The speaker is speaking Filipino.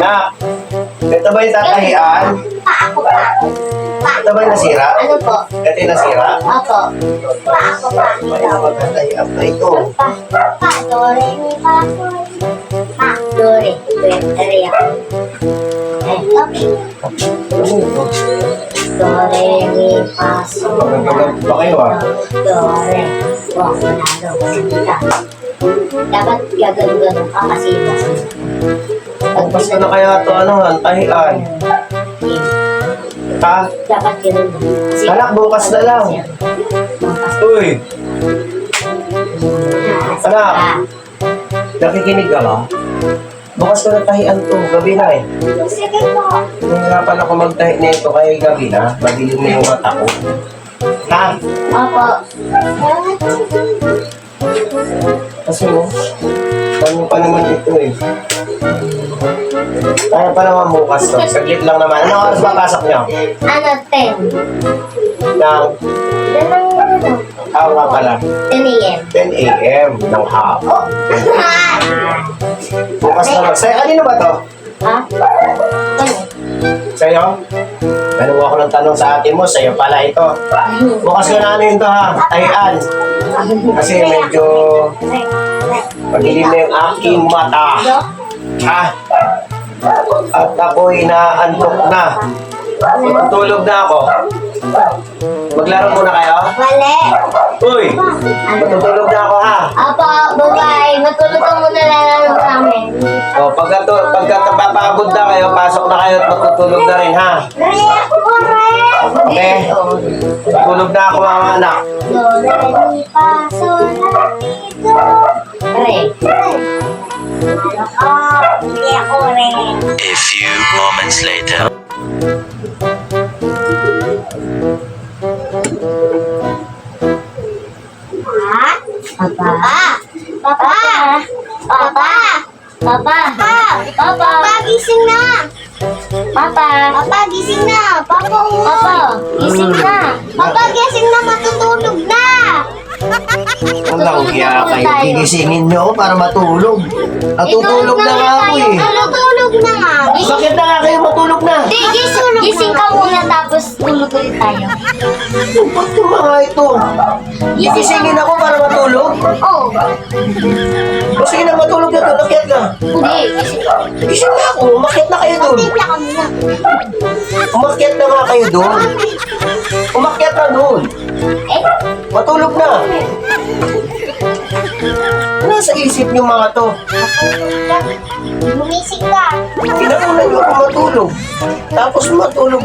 Anak, ito ba yung tatahian? Ako pa. Ito ba yung nasira? Ano po? Ito yung nasira? Opo. Ako pa. May tatahian pa ito. Pa, dore, mi, fa, sol. Pa, dore. Dore ako. Eh, okay. Ano ito? Dore, mi, fa, sol. Magagagamit pa kayo ah. Dore. Wow, manalo. Kita. Dapat gagano-gano ka kasi basta. Bukas ka na kaya ito, ano, tahian. Ha? Dapat ganun na. Kasi Anak, bukas na lang. bukas. Uy, Anak. Ah, nakikinig ka ba? Bukas ko na tahian to, gabi na eh. sige po. Nahihirapan ako magtahi nito kaya gabi na. Madilim na yung mata ko. Ha? Opo. Kasi mo, paano pa naman ito eh. Kaya pa naman bukas to. Saglit lang naman. Anong oras ba pasok nyo? Ano, 10? Ng, Ganun, nga pala, 10 a.m. 10 a.m. ng hapon. Ah! Bukas na lang. Sa'yo, kanino ba to? Ha? Ano? Sa'yo? Tanong ako ng tanong sa ate mo, sa'yo pala ito. Bukas ko na ano yun to ha, tahian. Kasi medyo madilim na yung aking mata. Ha? At ako'y naantok na. Matutulog na ako. Maglaro muna kayo? Wale. Uy! Matutulog na ako ha. Opo, bye-bye. Matulog ka muna lang kami. O, pagka napapagod na kayo, pasok na kayo at matutulog na rin ha. Re, ako po, Re. Okay? Tulog na ako mga anak. Do, re, mi, fa, sol, la, ti, do. Re. Ako, re ako, Re. A few moments later. Papa. Papa. Papa. Papa. Papa. Papa, gising na. Papa. Papa, gising na. Papa, Papa, gising na. Papa, gising na. Matutulog na. Walang kaya kayo. Gigisingin nyo ako para matulog. Natutulog na nga ako eh. Natutulog na nga. Bakit na nga kayo matulog na? Di, gising ka muna tapos tulog ulit tayo. Ba't yung mga ito? Gigisingin ako para matulog? Oh, O sige na, matulog na doon. Akyat ka. hindi. Gising na ako. Umakyat na kayo doon. Timpla ka muna. Umakyat na nga kayo doon. Umakyat na doon. Eh, Matulog na. Nasa isip niyo mga to. gumising ka. Kinakunan niyo ako matulog. Tapos matulog.